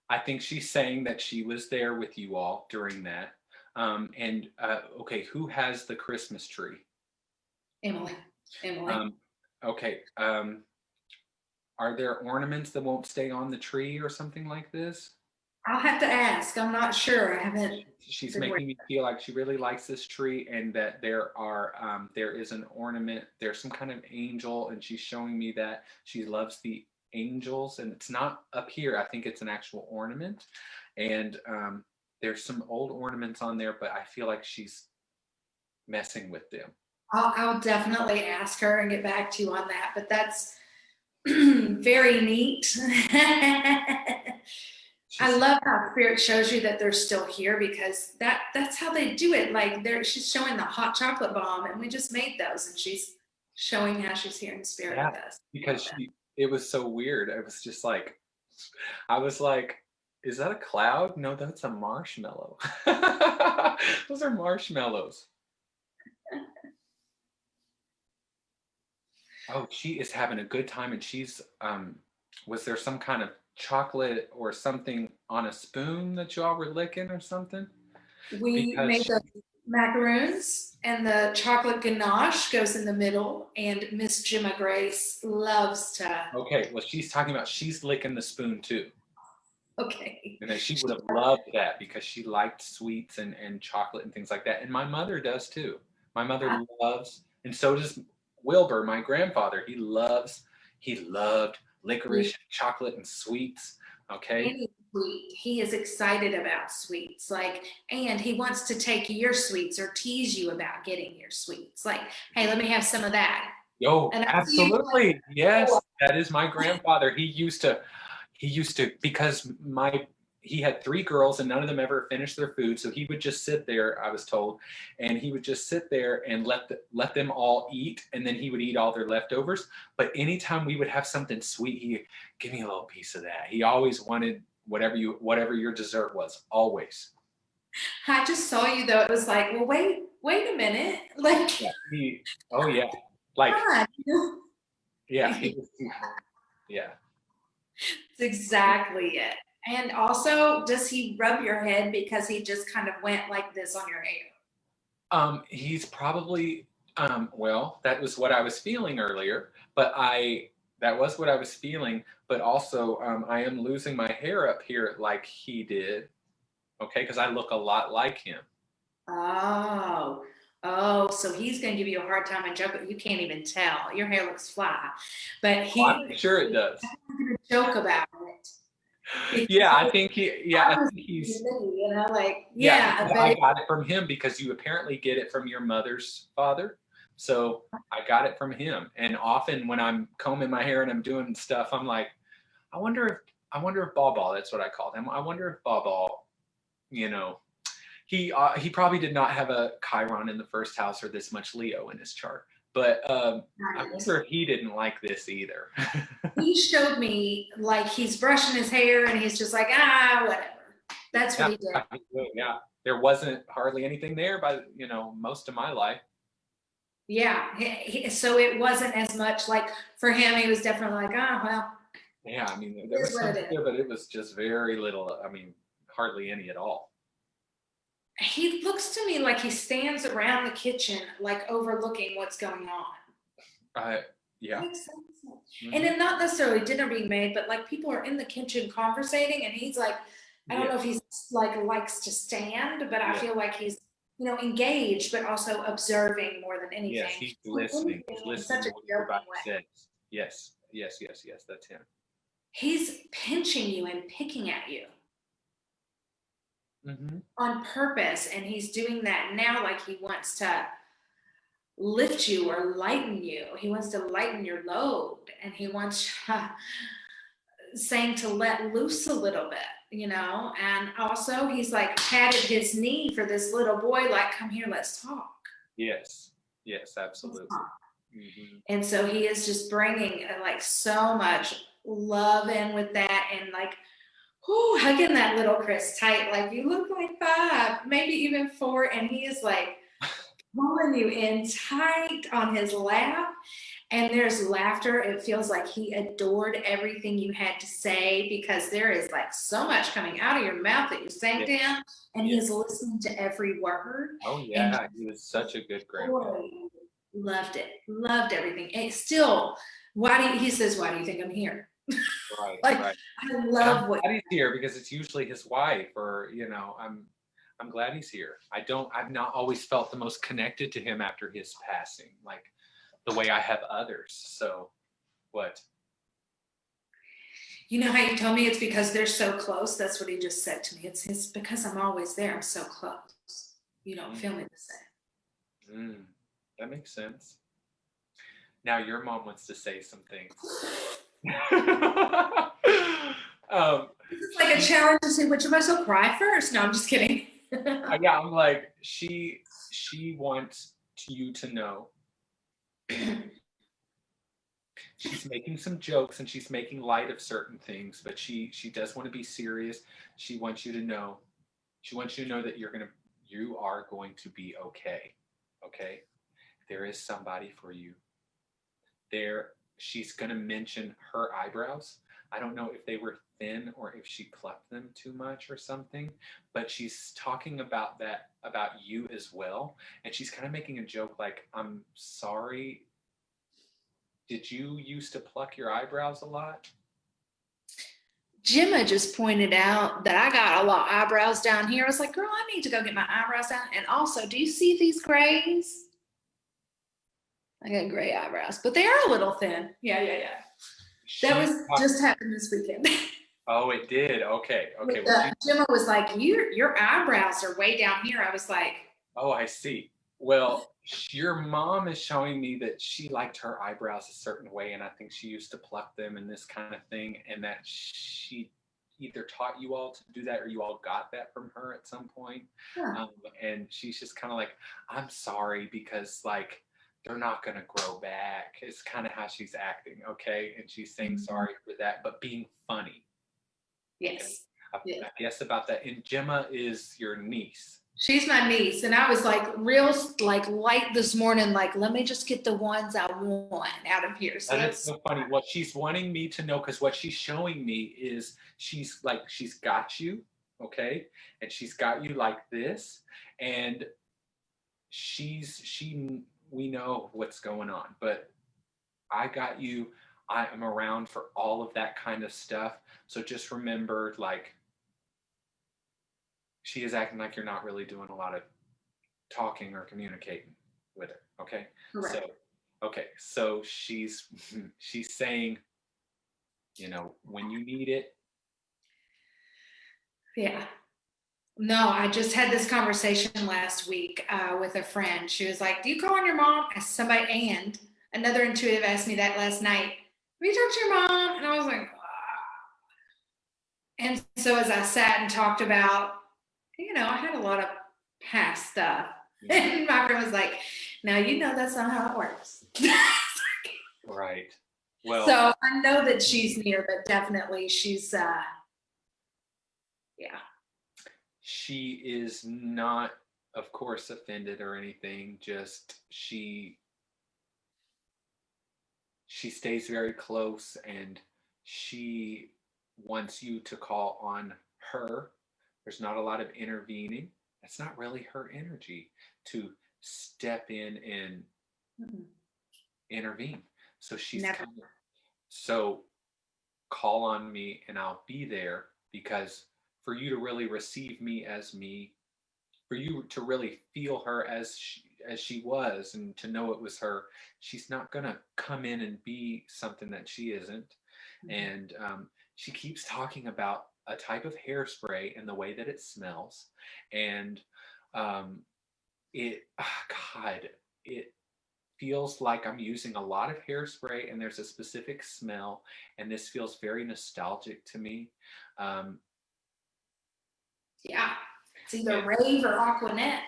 [SPEAKER 1] I think she's saying that she was there with you all during that. Okay, who has the Christmas tree?
[SPEAKER 2] Emily.
[SPEAKER 1] Okay. Are there ornaments that won't stay on the tree or something like this?
[SPEAKER 2] I'll have to ask. I'm not sure. I haven't.
[SPEAKER 1] She's making me feel like she really likes this tree, and that there is an ornament. There's some kind of angel, and she's showing me that she loves the angels, and it's not up here. I think it's an actual ornament, and there's some old ornaments on there, but I feel like she's messing with them.
[SPEAKER 2] I'll definitely ask her and get back to you on that, but that's very neat. I love how Spirit shows you that they're still here, because that's how they do it. Like she's showing the hot chocolate bomb, and we just made those, and she's showing how she's here in spirit with us.
[SPEAKER 1] Because it was so weird. It was just like, I was like, is that a cloud? No, that's a marshmallow. Those are marshmallows. Oh, she is having a good time, and she's was there some kind of chocolate or something on a spoon that y'all were licking or something?
[SPEAKER 2] We made the macaroons, and the chocolate ganache goes in the middle, and Miss Gemma Grace loves to.
[SPEAKER 1] Okay, well, she's talking about she's licking the spoon too.
[SPEAKER 2] Okay.
[SPEAKER 1] And then she would have loved that because she liked sweets and chocolate and things like that. And my mother does too. My mother loves, and so does Wilbur, my grandfather. He loved licorice, chocolate, and sweets. Okay.
[SPEAKER 2] Any sweet. He is excited about sweets. And he wants to take your sweets or tease you about getting your sweets. Like, hey, let me have some of that.
[SPEAKER 1] Oh, absolutely. Yes. That is my grandfather. He used to, because he had 3 girls and none of them ever finished their food. So he would just sit there, I was told, and he would just sit there and let them all eat. And then he would eat all their leftovers. But anytime we would have something sweet, he'd give me a little piece of that. He always wanted whatever your dessert was, always.
[SPEAKER 2] I just saw you though. It was like, well, wait a minute. Like,
[SPEAKER 1] yeah, oh yeah. Like, yeah. Yeah.
[SPEAKER 2] That's exactly it. And also, does he rub your head because he just kind of went like this on your hair?
[SPEAKER 1] He's probably, well, that was what I was feeling earlier, but that was what I was feeling, but also I am losing my hair up here like he did, okay, because I look a lot like him.
[SPEAKER 2] Oh, so he's going to give you a hard time and joke, but you can't even tell. Your hair looks fly, but
[SPEAKER 1] I'm sure it does.
[SPEAKER 2] Joke about it.
[SPEAKER 1] Yeah, I think he's, I got it from him because you apparently get it from your mother's father. So I got it from him. And often when I'm combing my hair and I'm doing stuff, I'm like, I wonder if Ball, that's what I called him. I wonder if Ball, he probably did not have a Chiron in the first house or this much Leo in his chart. But I wonder if he didn't like this either.
[SPEAKER 2] He showed me like he's brushing his hair and he's just like, whatever. That's what he did.
[SPEAKER 1] Yeah, there wasn't hardly anything there by, most of my life.
[SPEAKER 2] Yeah, so it wasn't as much like for him, he was definitely like, well.
[SPEAKER 1] Yeah, I mean, there was something there, but it was just very little. I mean, hardly any at all.
[SPEAKER 2] He looks to me like he stands around the kitchen, like overlooking what's going on.
[SPEAKER 1] Yeah.
[SPEAKER 2] Mm-hmm. And then not necessarily dinner being made, but like people are in the kitchen conversating, and he's like, I don't know if he's like likes to stand, but I feel like he's engaged, but also observing more than anything.
[SPEAKER 1] Yes, he's listening. He's listening to what everybody says. Yes, that's him.
[SPEAKER 2] He's pinching you and picking at you.
[SPEAKER 1] Mm-hmm.
[SPEAKER 2] On purpose, and he's doing that now like he wants to lift you or lighten you. He wants to lighten your load, and he wants saying to let loose a little bit, and also he's like patted his knee for this little boy, like, come here, let's talk.
[SPEAKER 1] Yes, absolutely.
[SPEAKER 2] Mm-hmm. And so he is just bringing like so much love in with that, and like hugging that little Chris tight, like you look like 5, maybe even 4, and he is like pulling you in tight on his lap, and there's laughter. It feels like he adored everything you had to say, because there is like so much coming out of your mouth that you sang to him, and he is listening to every word.
[SPEAKER 1] Oh yeah, he was such a good grandpa.
[SPEAKER 2] Loved it, loved everything. And still, he says, why do you think I'm here?
[SPEAKER 1] Right.
[SPEAKER 2] I love what
[SPEAKER 1] he's here, because it's usually his wife, or I'm glad he's here. I've not always felt the most connected to him after his passing, like the way I have others. So what?
[SPEAKER 2] You know how you told me it's because they're so close? That's what he just said to me. It's because I'm always there. I'm so close. You don't feel me the same.
[SPEAKER 1] That makes sense. Now your mom wants to say some things.
[SPEAKER 2] This is like a challenge to see which of us will cry first. No, I'm just kidding.
[SPEAKER 1] Yeah, I'm like, she wants you to know. She's making some jokes and she's making light of certain things, but she does want to be serious. She wants you to know. She wants you to know that you are going to be okay. Okay? There is somebody for you. She's going to mention her eyebrows. I don't know if they were thin or if she plucked them too much or something, but she's talking about you as well. And she's kind of making a joke like, I'm sorry. Did you used to pluck your eyebrows a lot?
[SPEAKER 2] Gemma just pointed out that I got a lot of eyebrows down here. I was like, girl, I need to go get my eyebrows down. And also, do you see these grays? I got gray eyebrows, but they are a little thin. Yeah. That was just happened this weekend.
[SPEAKER 1] Oh, it did. Okay.
[SPEAKER 2] Well, Gemma was like, your eyebrows are way down here. I was like,
[SPEAKER 1] oh, I see. Well, your mom is showing me that she liked her eyebrows a certain way, and I think she used to pluck them and this kind of thing, and that she either taught you all to do that or you all got that from her at some point.
[SPEAKER 2] huh.
[SPEAKER 1] And she's just kind of like, I'm sorry because like they're not going to grow back. It's kind of how she's acting, okay? And she's saying sorry for that, but being funny.
[SPEAKER 2] Yes.
[SPEAKER 1] Okay? I guess about that. And Gemma is your niece.
[SPEAKER 2] She's my niece, and I was like real like light this morning, like let me just get the ones I want out of here. So
[SPEAKER 1] that's so funny. What she's wanting me to know, because what she's showing me is she's got you, okay, and she's got you like this, and we know what's going on, but I got you. I am around for all of that kind of stuff. So just remember, like, she is acting like you're not really doing a lot of talking or communicating with her. Okay.
[SPEAKER 2] Correct.
[SPEAKER 1] So she's saying, when you need it.
[SPEAKER 2] Yeah. No, I just had this conversation last week with a friend. She was like, do you call on your mom? And another intuitive asked me that last night. Have you talked to your mom? And I was like, and so as I sat and talked about, I had a lot of past stuff. And my friend was like, now that's not how it works.
[SPEAKER 1] Right. Well,
[SPEAKER 2] so I know that she's near, but definitely she's
[SPEAKER 1] she is not, of course, offended or anything. Just she stays very close, and she wants you to call on her. There's not a lot of intervening. That's not really her energy to step in and intervene. So she's so call on me and I'll be there, because for you to really receive me as me, for you to really feel her as she was and to know it was her, she's not going to come in and be something that she isn't. And she keeps talking about a type of hairspray and the way that it smells. And it feels like I'm using a lot of hairspray, and there's a specific smell, and this feels very nostalgic to me.
[SPEAKER 2] It's either Rave or Aquanet.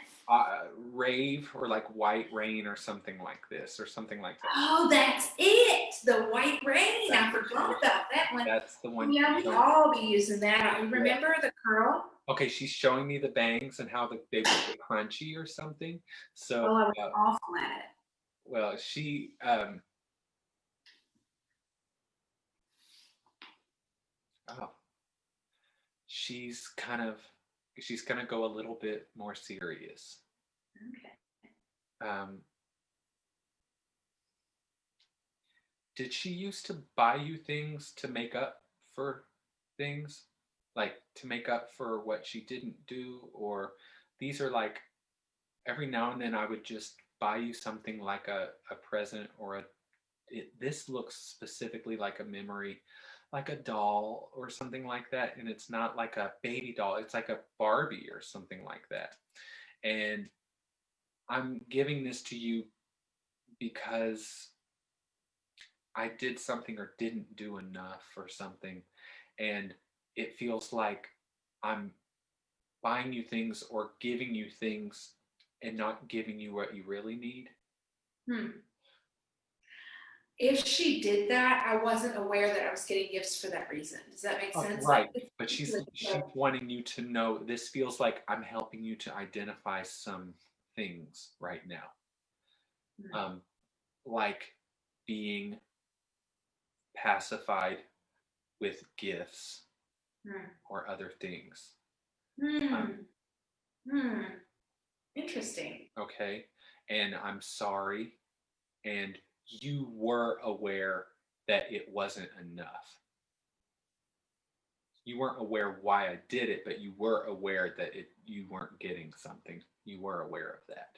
[SPEAKER 1] Rave or like White Rain or something like this or something like that.
[SPEAKER 2] Oh, that's it. The White Rain. I forgot about that one.
[SPEAKER 1] That's the one.
[SPEAKER 2] Yeah, we all be using that. You remember the curl?
[SPEAKER 1] Okay, she's showing me the bangs and how they would be crunchy or something. So
[SPEAKER 2] I was awful at it.
[SPEAKER 1] Well, she she's gonna go a little bit more serious.
[SPEAKER 2] Okay.
[SPEAKER 1] Did she used to buy you things to make up for things? Like to make up for what she didn't do? Or these are like every now and then I would just buy you something like a present or this looks specifically like a memory like a doll or something like that, and it's not like a baby doll, it's like a Barbie or something like that. And I'm giving this to you because I did something or didn't do enough or something, and it feels like I'm buying you things or giving you things and not giving you what you really need.
[SPEAKER 2] If she did that, I wasn't aware that I was getting gifts for that reason. Does that make sense?
[SPEAKER 1] Right.
[SPEAKER 2] Like,
[SPEAKER 1] But she's wanting you to know, this feels like I'm helping you to identify some things right now. Like being pacified with gifts or other things.
[SPEAKER 2] Interesting.
[SPEAKER 1] Okay. And I'm sorry. And you were aware that it wasn't enough. You weren't aware why I did it, but you were aware that you weren't getting something. You were aware of that.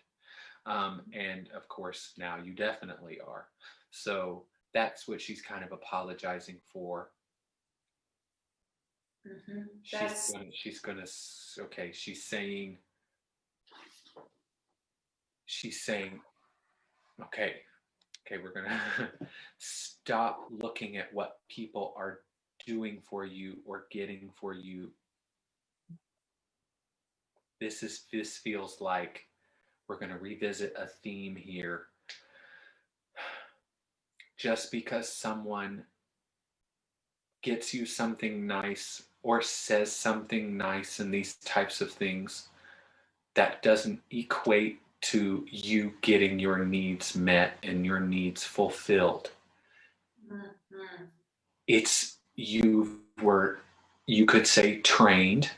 [SPEAKER 1] And of course, now you definitely are. So that's what she's kind of apologizing for. She's gonna, okay, she's saying, okay, we're gonna stop looking at what people are doing for you or getting for you. This feels like we're gonna revisit a theme here. Just because someone gets you something nice or says something nice and these types of things, that doesn't equate to you getting your needs met and your needs fulfilled. It's you could say trained.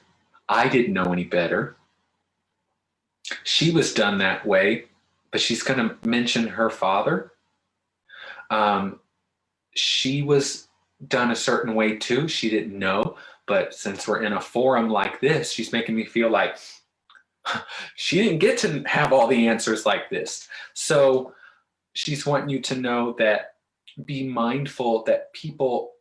[SPEAKER 1] I didn't know any better. She was done that way, but she's going to mention her father. She was done a certain way too. She didn't know, but since we're in a forum like this, she's making me feel like she didn't get to have all the answers like this. So she's wanting you to know that, be mindful that people,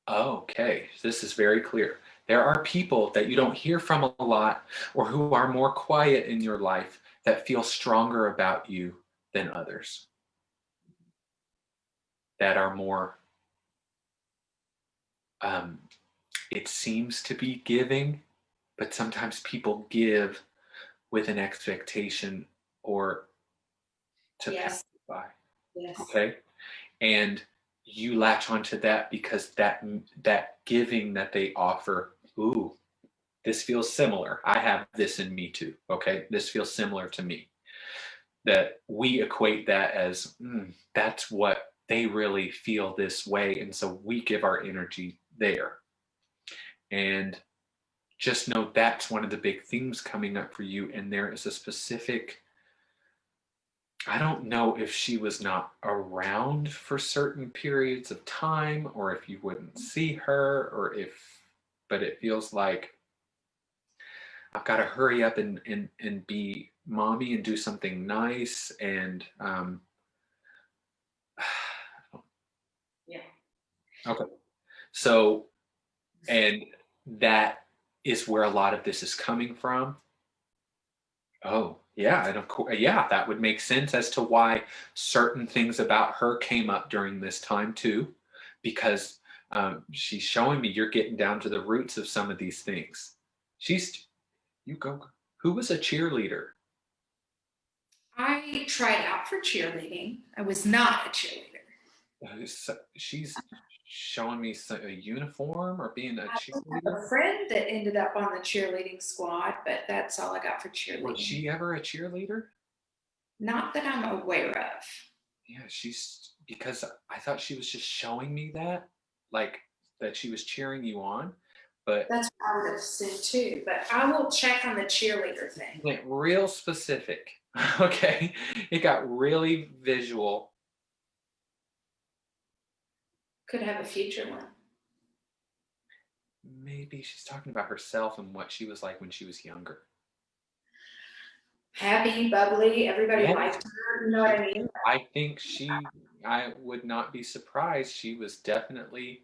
[SPEAKER 1] okay, this is very clear. There are people that you don't hear from a lot or who are more quiet in your life that feel stronger about you than others. That are more, it seems to be giving, but sometimes people give with an expectation or to pacify.
[SPEAKER 2] Yes.
[SPEAKER 1] Okay. And you latch onto that because that giving that they offer, ooh, this feels similar. I have this in me too. Okay. This feels similar to me. That we equate that as that's what they really feel this way. And so we give our energy there. And just know that's one of the big themes coming up for you. And there is a specific, I don't know if she was not around for certain periods of time or if you wouldn't see her but it feels like I've got to hurry up and be mommy and do something nice. And
[SPEAKER 2] yeah.
[SPEAKER 1] Okay. So, and that is where a lot of this is coming from. Oh, yeah. And of course, yeah, that would make sense as to why certain things about her came up during this time too, because she's showing me you're getting down to the roots of some of these things. Who was a cheerleader?
[SPEAKER 2] I tried out for cheerleading. I was not a cheerleader.
[SPEAKER 1] She's showing me a uniform or being a cheerleader.
[SPEAKER 2] A friend that ended up on the cheerleading squad, but that's all I got for cheerleading.
[SPEAKER 1] Was she ever a cheerleader?
[SPEAKER 2] Not that I'm aware of.
[SPEAKER 1] Yeah, because I thought she was just showing me that, like that she was cheering you on, but
[SPEAKER 2] that's what I would have said too. But I will check on the cheerleader thing.
[SPEAKER 1] It went real specific. Okay, it got really visual.
[SPEAKER 2] Could have a future one.
[SPEAKER 1] Maybe she's talking about herself and what she was like when she was younger.
[SPEAKER 2] Happy, bubbly, everybody liked her, you know what I mean?
[SPEAKER 1] I think I would not be surprised. She was definitely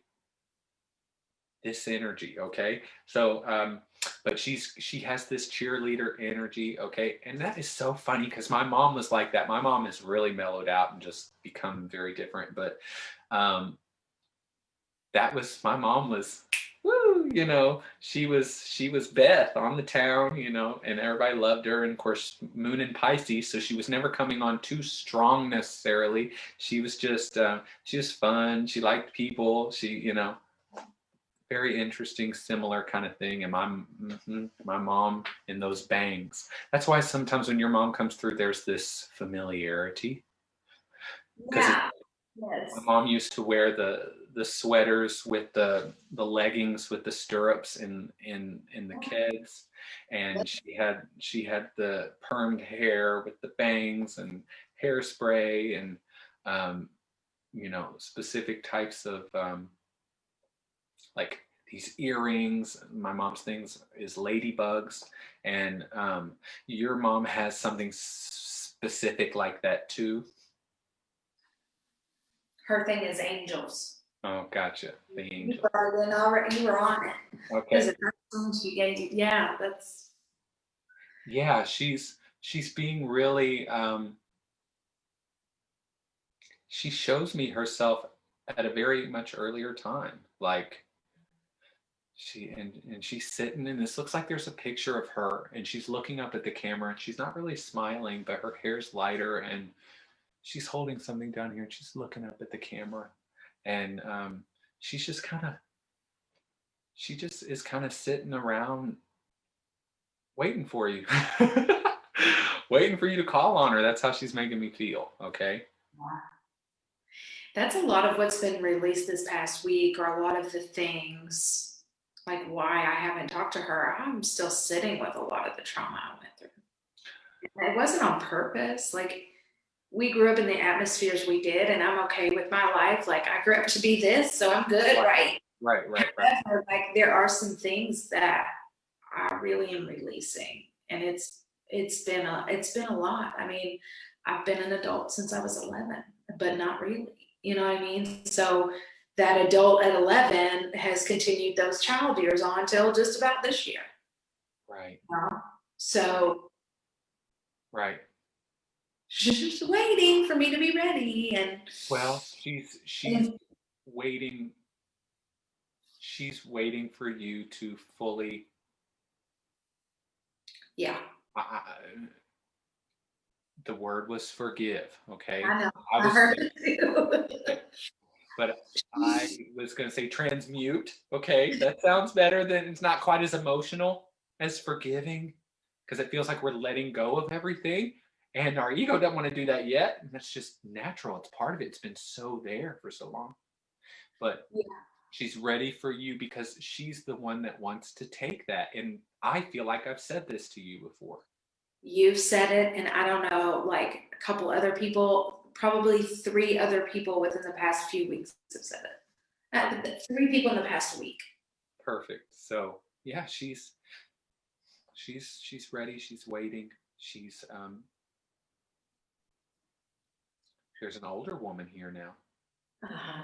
[SPEAKER 1] this energy, okay? So but she has this cheerleader energy, okay? And that is so funny because my mom was like that. My mom has really mellowed out and just become very different. But that was, my mom was, woo, she was Beth on the town, and everybody loved her. And of course, Moon in Pisces, so she was never coming on too strong necessarily. She was just she was fun. She liked people. She very interesting, similar kind of thing. And my mom in those bangs. That's why sometimes when your mom comes through, there's this familiarity. Because
[SPEAKER 2] Yeah.
[SPEAKER 1] my
[SPEAKER 2] Yes.
[SPEAKER 1] mom used to wear the sweaters with the leggings with the stirrups in the kids, and she had the permed hair with the bangs and hairspray and specific types of like these earrings. My mom's things is ladybugs, and your mom has something specific like that too.
[SPEAKER 2] Her thing is angels.
[SPEAKER 1] Oh, gotcha. The
[SPEAKER 2] You
[SPEAKER 1] angel.
[SPEAKER 2] were on it. Because
[SPEAKER 1] Okay.
[SPEAKER 2] the first song she gave you, yeah, that's
[SPEAKER 1] Yeah, she's being really she shows me herself at a very much earlier time. Like and she's sitting, and this looks like there's a picture of her, and she's looking up at the camera, and she's not really smiling, but her hair's lighter, and she's holding something down here, and she's looking up at the camera. And she's just kind of she just is kind of sitting around waiting for you. Waiting for you to call on her. That's how she's making me feel. Okay.
[SPEAKER 2] that's a lot of what's been released this past week, or a lot of the things like why I haven't talked to her. I'm still sitting with a lot of the trauma I went through. It wasn't on purpose. Like we grew up in the atmospheres we did, and I'm okay with my life. Like I grew up to be this, so I'm good, right?
[SPEAKER 1] Right.
[SPEAKER 2] However, like there are some things that I really am releasing, and it's been a lot. I mean, I've been an adult since I was 11, but not really. You know what I mean? So that adult at 11 has continued those child years on till just about this year.
[SPEAKER 1] Right.
[SPEAKER 2] So
[SPEAKER 1] Right.
[SPEAKER 2] she's just waiting for me to be ready, and
[SPEAKER 1] Well, she's
[SPEAKER 2] and
[SPEAKER 1] waiting. She's waiting for you to fully.
[SPEAKER 2] yeah,
[SPEAKER 1] The word was forgive. Okay.
[SPEAKER 2] I know.
[SPEAKER 1] I
[SPEAKER 2] I
[SPEAKER 1] was,
[SPEAKER 2] heard it too.
[SPEAKER 1] but I was going to say transmute. Okay, that sounds better. Than it's not quite as emotional as forgiving, because it feels like we're letting go of everything, and our ego doesn't want to do that yet. And that's just natural. It's part of it. It's been so there for so long, but
[SPEAKER 2] Yeah.
[SPEAKER 1] she's ready for you because she's the one that wants to take that. And I feel like I've said this to you before.
[SPEAKER 2] You've said it, and I don't know, like a couple other people, probably three other people within the past few weeks have said it. Three people in the past week.
[SPEAKER 1] Perfect. So yeah, she's ready. She's waiting. She's there's an older woman here now.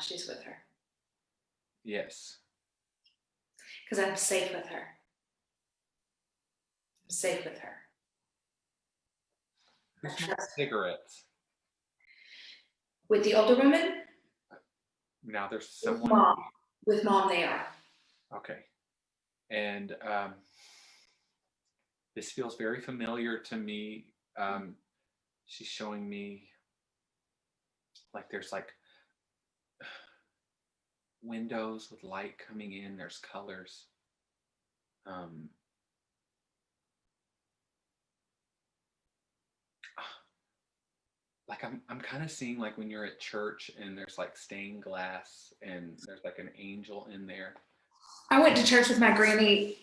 [SPEAKER 2] She's with her
[SPEAKER 1] Yes.
[SPEAKER 2] because I'm safe with her. I'm safe with her.
[SPEAKER 1] Who smokes cigarettes?
[SPEAKER 2] With the older women,
[SPEAKER 1] Now there's
[SPEAKER 2] with
[SPEAKER 1] someone.
[SPEAKER 2] mom, with mom, they are.
[SPEAKER 1] Okay. And this feels very familiar to me. She's showing me like there's like windows with light coming in. There's colors. Um, like I'm kind of seeing like when you're at church and there's like stained glass and there's like an angel in there.
[SPEAKER 2] I went to church with my granny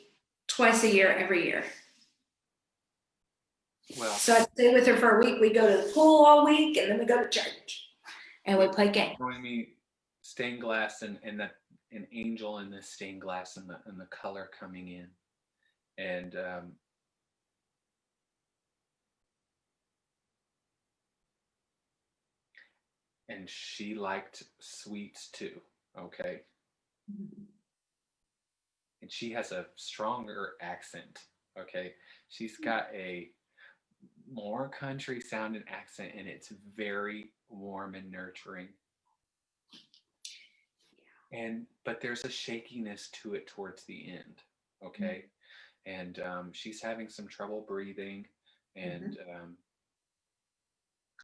[SPEAKER 2] twice a year, every year.
[SPEAKER 1] Well,
[SPEAKER 2] so I stay with her for a week. We go to the pool all week, and then we go to church, and we play games.
[SPEAKER 1] showing me stained glass and that an angel in this stained glass and the color coming in, and and she liked sweets too. Okay. And she has a stronger accent. Okay. She's got a more country sounding accent, and it's very warm and nurturing. But there's a shakiness to it towards the end. Okay. And she's having some trouble breathing, and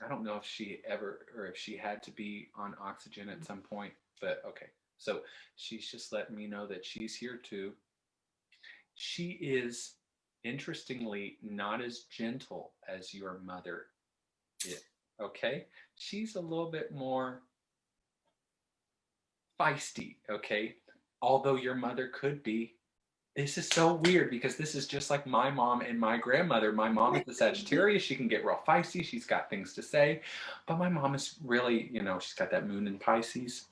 [SPEAKER 1] I don't know if she ever, or if she had to be on oxygen at some point, but okay. So she's just letting me know that she's here too. She is, interestingly, not as gentle as your mother is. Okay. She's a little bit more feisty. Okay. Although your mother could be. This is so weird because this is just like my mom and my grandmother. My mom is a Sagittarius. She can get real feisty. She's got things to say. But my mom is really, she's got that moon in Pisces.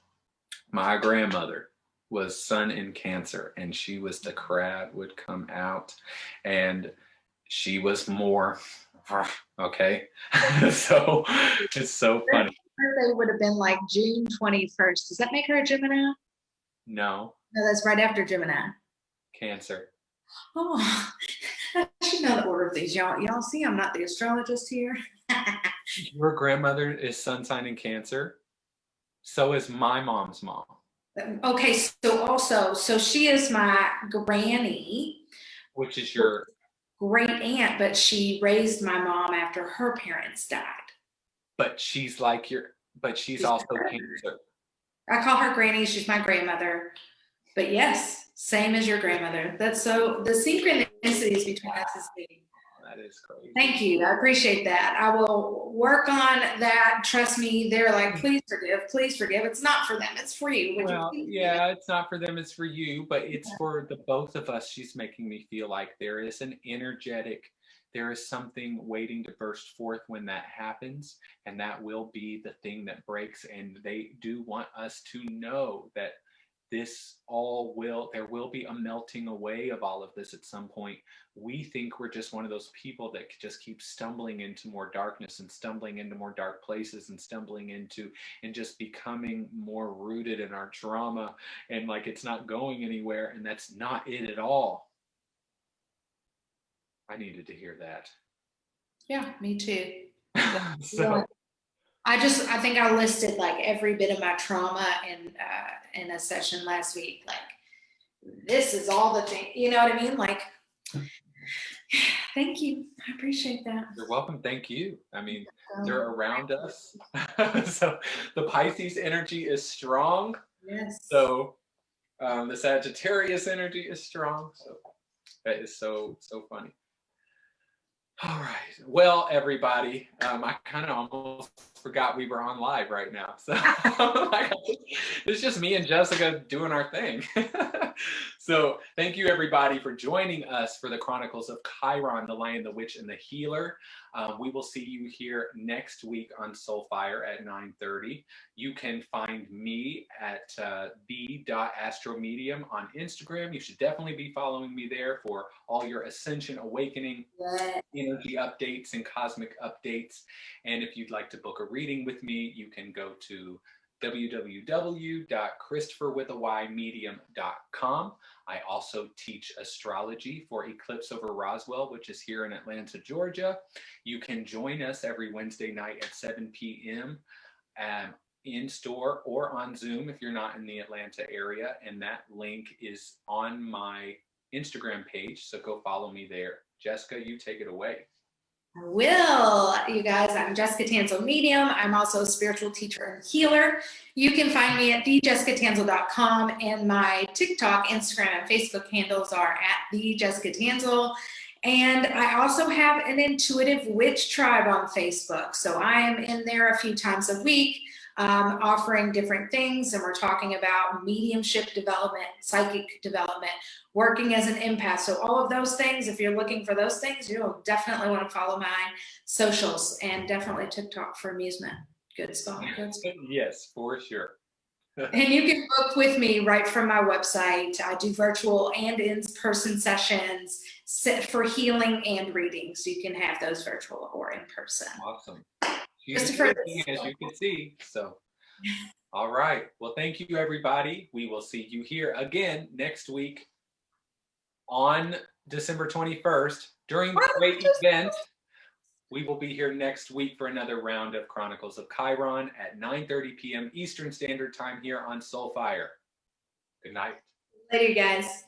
[SPEAKER 1] My grandmother was sun in Cancer, and she was the crab would come out, and she was more, okay? So it's so funny.
[SPEAKER 2] Her birthday would have been like June 21st. Does that make her a Gemini?
[SPEAKER 1] No.
[SPEAKER 2] No, that's right after Gemini.
[SPEAKER 1] Cancer.
[SPEAKER 2] Oh, I should know the order of these. Y'all see, I'm not the astrologist here.
[SPEAKER 1] Your grandmother is sun sign in Cancer. So is my mom's mom.
[SPEAKER 2] Okay, so she is my granny.
[SPEAKER 1] Which is your
[SPEAKER 2] great aunt, but she raised my mom after her parents died.
[SPEAKER 1] But she's like she's also Cancer.
[SPEAKER 2] I call her granny. She's my grandmother. But yes, same as your grandmother. That's so, the synchronicities between us is big.
[SPEAKER 1] That is crazy.
[SPEAKER 2] Thank you. I appreciate that. I will work on that. Trust me. They're like, please forgive, please forgive. It's not for them. It's for you.
[SPEAKER 1] Well, yeah, it's not for them. It's for you, but it's for the both of us. She's making me feel like there is an energetic, there is something waiting to burst forth when that happens. And that will be the thing that breaks. And they do want us to know that there will be a melting away of all of this at some point. We think we're just one of those people that just keep stumbling into more darkness and stumbling into more dark places and stumbling into and just becoming more rooted in our trauma, and like it's not going anywhere, and that's not it at all. I needed to hear that.
[SPEAKER 2] Yeah, me too.
[SPEAKER 1] So
[SPEAKER 2] I think I listed like every bit of my trauma in a session last week. Like, this is all the thing, you know what I mean? Like, thank you. I appreciate that.
[SPEAKER 1] You're welcome. Thank you. I mean, they're around us. So the Pisces energy is strong.
[SPEAKER 2] Yes.
[SPEAKER 1] So the Sagittarius energy is strong. So that is so funy. All right. Well, everybody, I kind of almost forgot we were on live right now. So it's just me and Jessica doing our thing. So thank you, everybody, for joining us for the Chronicles of Chiron, the Lion, the Witch, and the Healer. We will see you here next week on Soulfire at 9:30. You can find me at the.astromedium on Instagram. You should definitely be following me there for all your ascension, awakening, energy updates, and cosmic updates. And if you'd like to book a reading with me, you can go to www.chrystopherwithawymedium.com. I also teach astrology for Eclipse Over Roswell, which is here in Atlanta, Georgia. You can join us every Wednesday night at 7 p.m. In store or on Zoom if you're not in the Atlanta area. And that link is on my Instagram page, so go follow me there. Jessica, you take it away.
[SPEAKER 2] I will. You guys, I'm Jessica Tanselle Medium. I'm also a spiritual teacher and healer. You can find me at thejessicatanselle.com, and my TikTok, Instagram, and Facebook handles are at thejessicatanselle. And I also have an intuitive witch tribe on Facebook. So I am in there a few times a week, offering different things. And we're talking about mediumship development, psychic development, working as an empath. So all of those things, if you're looking for those things, you'll definitely want to follow my socials, and definitely TikTok for amusement. Good stuff.
[SPEAKER 1] Yes, for sure.
[SPEAKER 2] And you can book with me right from my website. I do virtual and in-person sessions for healing and reading. So you can have those virtual or in person.
[SPEAKER 1] Awesome. He's working, as you can see. So, all right. Well, thank you, everybody. We will see you here again next week on December 21st during the great event. We will be here next week for another round of Chronicles of Chiron at 9:30 p.m. Eastern Standard Time here on Soulfire. Good night.
[SPEAKER 2] Later, guys.